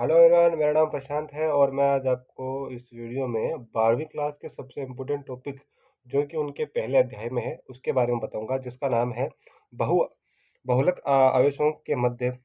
Hello everyone, मेरा नाम प्रशांत है और मैं आज आपको इस वीडियो में 12वीं क्लास के सबसे इम्पोर्टेंट टॉपिक जो कि उनके पहले अध्याय में है उसके बारे में बताऊंगा, जिसका नाम है बहु बहुलक आवेशों के मध्य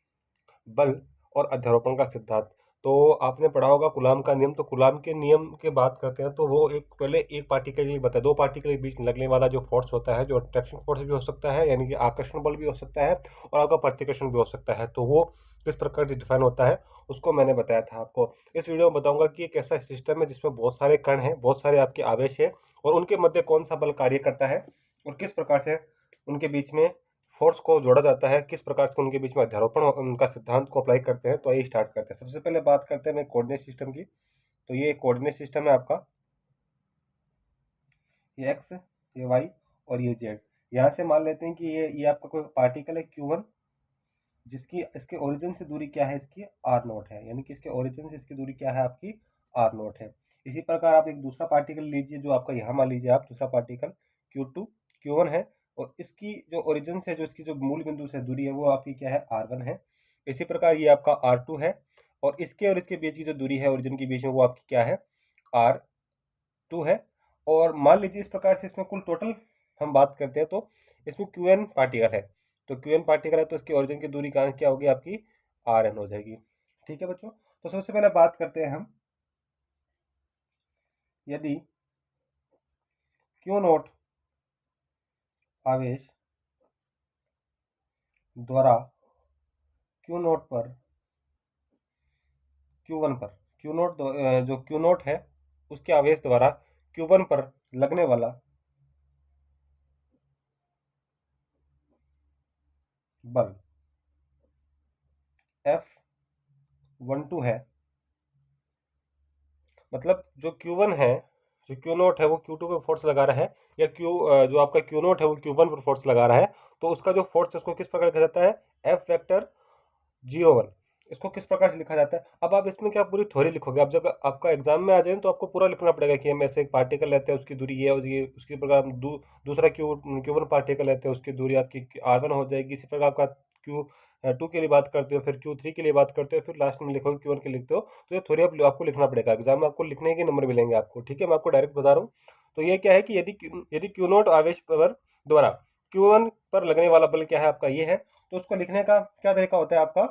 बल और अध्यारोपण का सिद्धांत। तो आपने पढ़ा होगा कूलाम का नियम। तो कूलाम के नियम की बात करते हैं तो वो एक पहले एक पार्टिकल के लिए बता, दो पार्टिकल के बीच लगने वाला जो फोर्स होता है, जो अट्रैक्शन फोर्स भी हो सकता है यानी कि आकर्षण बल भी हो सकता है और आपका प्रतिकर्षण भी हो सकता है, तो वो किस प्रकार से डिफाइन होता है उसको मैंने बताया था आपको। इस वीडियो में बताऊंगा कि एक ऐसा सिस्टम है जिसमें बहुत सारे कण हैं, बहुत सारे आपके आवेश है और उनके मध्य कौन सा बल कार्य करता है और किस प्रकार से उनके बीच में फोर्स को जोड़ा जाता है, किस प्रकार से उनके बीच में अध्यारोपण उनका सिद्धांत को अप्लाई करते हैं। तो आइए स्टार्ट करते हैं। सबसे पहले बात करते हैं कोऑर्डिनेट सिस्टम की। तो ये कोऑर्डिनेट सिस्टम है आपका, ये एक्स, ये वाई और ये जेड। यहाँ से मान लेते हैं कि ये आपका कोई पार्टिकल है Q1, जिसकी इसके ओरिजिन से दूरी क्या है, इसकी आर नोट है, यानी कि इसके ओरिजिन से इसकी दूरी क्या है, आपकी आर नोट है। इसी प्रकार आप एक दूसरा पार्टिकल लीजिए जो आपका यहाँ मान लीजिए आप दूसरा पार्टिकल Q2, Q1 है और इसकी जो ओरिजिन से जो इसकी जो मूल बिंदु से दूरी है वो आपकी क्या है, R1 है। इसी प्रकार ये आपका R2 है और इसके और इसके बीच की जो दूरी है ओरिजिन के बीच में वो आपकी क्या है, R2 है। और मान लीजिए इस प्रकार से इसमें कुल टोटल हम बात करते हैं तो इसमें Qn पार्टिकल है। तो Qn पार्टिकल है तो इसकी ओरिजिन की दूरी कहाँ क्या होगी, आपकी Rn हो जाएगी। ठीक है बच्चों, तो सबसे पहले बात करते हैं हम, यदि Q नोट आवेश द्वारा Q नोट पर Q1 पर Q नोट जो Q नोट है उसके आवेश द्वारा Q1 पर लगने वाला बल F12 है, मतलब जो Q1 है, जो Q नोट है वो Q2 पे फोर्स लगा रहा है, या जो आपका Q नोट है वो Q1 पर फोर्स लगा रहा है, तो उसका जो फोर्स है उसको किस प्रकार लिखा जाता है, F वेक्टर GO1। इसको किस प्रकार से लिखा जाता है। अब आप इसमें क्या पूरी थ्योरी लिखोगे, आप जब आपका एग्जाम में आ जाए तो आपको पूरा लिखना पड़ेगा कि हम ऐसे एक पार्टिकल लेते हैं उसकी दूरी ये और ये, उसकी प्रकार हम दूसरा Q1 पार्टिकल लेते हैं उसकी दूरी आपकी R1 हो जाएगी। इसी प्रकार आपका Q2 के लिए बात करते हो, फिर Q3 के लिए बात करते हो, फिर लास्ट में लिखोगे Q1 के लिखते हो। तो ये थ्योरी आपको लिखना पड़ेगा, एग्जाम में आपको लिखने के नंबर मिलेंगे आपको। ठीक है, मैं आपको डायरेक्ट बता रहा हूँ। तो ये क्या है कि यदि Q नोट आवेश पर द्वारा Q1 पर लगने वाला बल क्या है, आपका ये है, तो उसको लिखने का क्या तरीका होता है आपका,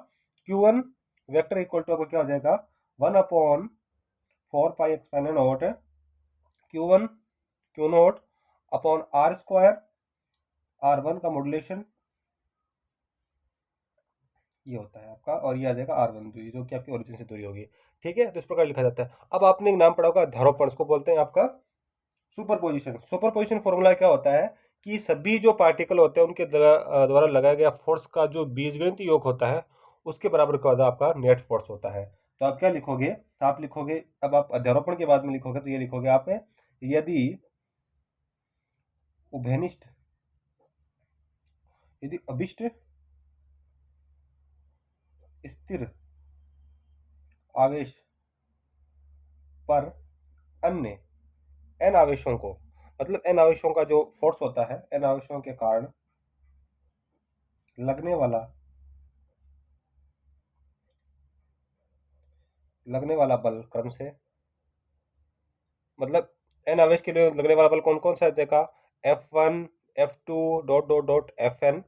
Q1 वेक्टर इक्वल टू आपका क्या हो जाएगा, 1/4 pi expanded nought Q nought upon R square, R1 का मॉड्यूलेशन ये होता है आपका, और ये आ जाएगा R1 दूरी जो कि आपकी ओरिजिन से दूरी होगी। ठीक है, तो इस प्रकार लिखा जाता है। अब आपने एक नाम पढ़ा होगा ध्रुवपण, इसको बोलते हैं आपका सुपरपोजिशन। सुपरपोजिशन फॉर्मूला क्या होता है कि सभी जो पार्टिकल होते हैं उनके द्वारा लगाया गया फोर्स का जो बीजगणितीय योग होता है उसके बराबर क्या होता है, आपका नेट फोर्स होता है। तो आप क्या लिखोगे, तो आप लिखोगे, अब आप अध्यारोपण के बाद में लिखोगे तो ये लिखोगे आप, यदि उभयनिष्ठ यदि अभिष्ट स्थिर आवेश पर अन्य एन आवेशों को, मतलब एन आवेशों का जो फोर्स होता है, एन आवेशों के कारण लगने वाला बल क्रम से, मतलब एन आवेश के लिए लगने वाला बल कौन कौन सा देखा, F1 F2 dot dot dot Fn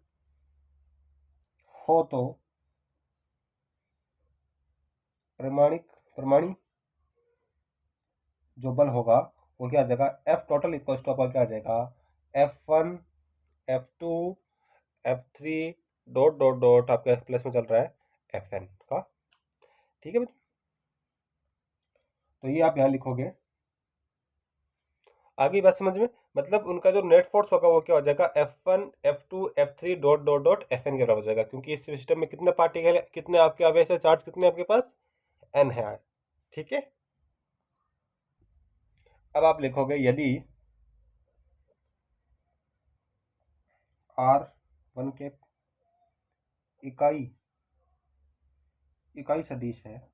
हो तो प्रमाणिक प्रमाणी जो बल होगा वो क्या आ जाएगा, F टोटल इक्वल टू आपका क्या आ जाएगा, F1 F2 F3 dot dot dot आपका प्लस में चल रहा है Fn का। ठीक है, तो ये आप यहाँ लिखोगे। आगे बात समझ में, मतलब उनका जो नेट फोर्स होगा वो क्या हो जाएगा, F1 F2 F3 dot dot dot Fn के बराबर हो जाएगा, क्योंकि इस सिस्टम में कितने पार्टिकल है, कितने आपके आवेश है, चार्ज कितने आपके पास, n है। ठीक है, अब आप लिखोगे यदि R1 के इकाई इकाई सदिश है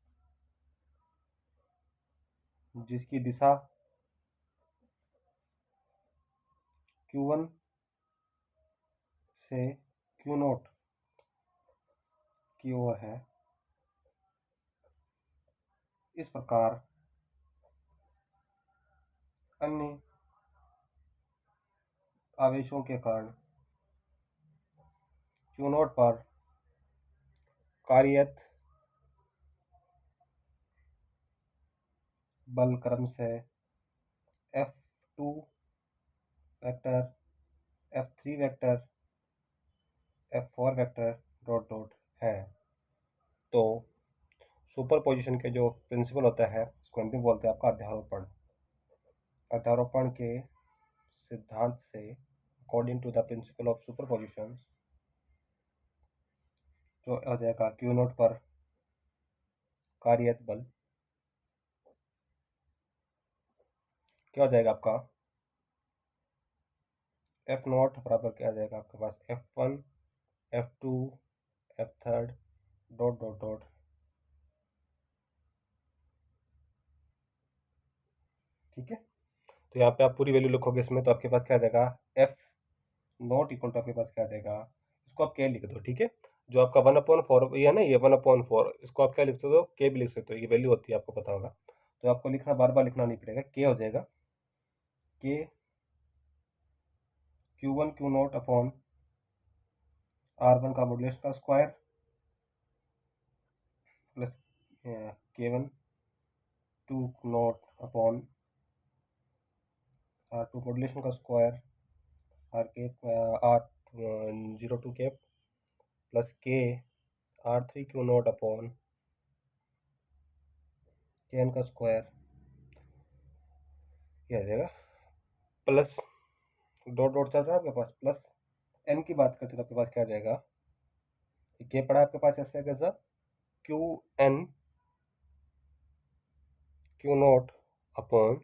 जिसकी दिशा Q1 से Q नोट की ओर है, इस प्रकार अन्य आवेशों के कारण Q नॉट पर कार्यरत बल क्रमशः F2 vector, F3 vector, F4 vector dot dot है। तो सुपरपोजिशन के जो प्रिंसिपल होता है उसको हम भी बोलते हैं आपका अध्यारोपण। अध्यारोपण के सिद्धांत से according to the principle of superposition जो हो जाएगा Q नॉट पर कार्यरत बल क्या हो जाएगा आपका F नॉट बराबर क्या आ जाएगा आपके पास F1 F2 F3 dot dot dot. ठीक है, तो यहाँ पे आप पूरी वैल्यू लिखोगे इसमें तो आपके पास क्या आ जाएगा F नॉट इक्वल टू आपके पास क्या आ जाएगा, इसको आप K लिख दो। ठीक है, जो आपका 1/4 ये है ना, ये 1/4 इसको आप क्या लिख सकते हो, K भी लिख सकते हो, ये वैल्यू होती है आपको पता होगा। तो आपको लिखना बार बार लिखना नहीं पड़ेगा, K हो जाएगा K Q1 Q nought upon R1 का मॉड्यूलस का square plus K1 2 nought upon R2 modulation का square R02 cap plus K R3 Q nought upon Kn का स्क्वायर क्या आ जाएगा प्लस डॉट डॉट चल रहा है आपके पास प्लस n की बात करते तो आपके पास क्या आ जाएगा, K पड़ा आपके पास ऐसे कैसा Qn Q नॉट अपॉन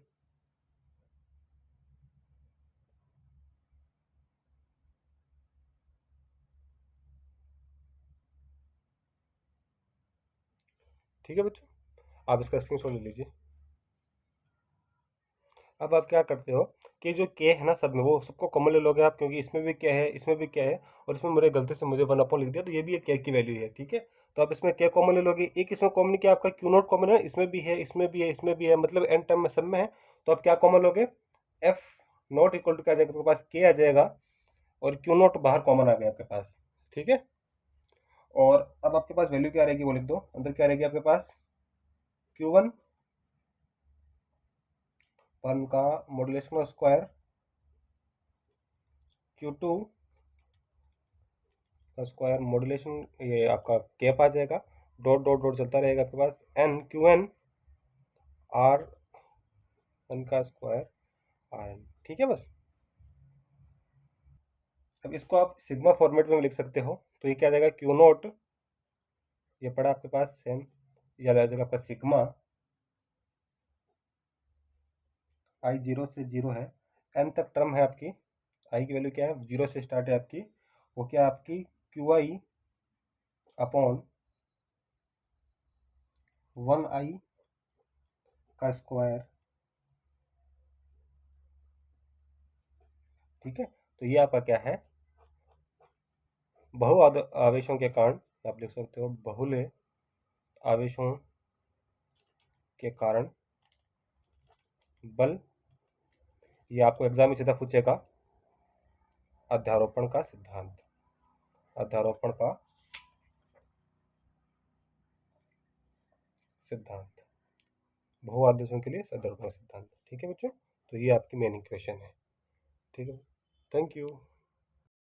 ठीक है बच्चों, आप इसका स्क्रीनशॉट ले लीजिए। अब आप क्या करते हो कि जो K है ना सब में वो सबको कॉमन ले लोगे आप, क्योंकि इसमें भी क्या है इसमें भी क्या है और इसमें मेरे गलती से मुझे 1 लिख दिया, तो ये भी एक K की वैल्यू है। ठीक है, तो आप इसमें K कॉमन ले लोगे, एक इसमें कॉमन क्या आपका Q नॉट कॉमन है, इसमें भी है इसमें भी है इसमें भी है, मतलब एन टर्म में सब में है। तो आप क्या कॉमन लोगे F नॉट इक्वल टू क्या आ जाएगा आपके पास K आ जाएगा और Q नॉट बाहर कॉमन आ गया आपके पास। ठीक है, और अब आपके पास वैल्यू क्या रहेगी वो लिख दो, अंदर क्या रहेगी आपके पास Q1 1 का मॉड्यूलेशन का स्क्वायर Q2 का स्क्वायर मॉड्यूलेशन ये आपका कैप आ जाएगा, डॉट डॉट डॉट चलता रहेगा आपके पास N Q N R N का स्क्वायर आर एन। ठीक है बस, अब इसको आप सिग्मा फॉर्मेट में लिख सकते हो, तो ये क्या आ जाएगा क्यू नॉट, ये पड़ा आपके पास सेम, ये आ जाएगा आपका सिग्मा आई 0 से 0 है, एन तक टर्म है आपकी, आई की वैल्यू क्या है 0 से स्टार्ट है आपकी, वो क्या आपकी क्यू आई अपॉन 1 आई का स्क्वायर। ठीक है, तो ये आपका क्या है बहु आवेशों के कारण, आप लिख सकते हो बहुले आवेशों के कारण बल, ये आपको एग्जाम में सीधा पूछेगा अध्यारोपण का सिद्धांत, अध्यारोपण का सिद्धांत, बहु आवेशों के लिए अध्यारोपण का सिद्धांत। ठीक है बच्चों, तो ये आपकी मेन इक्वेशन है। ठीक है, थैंक यू।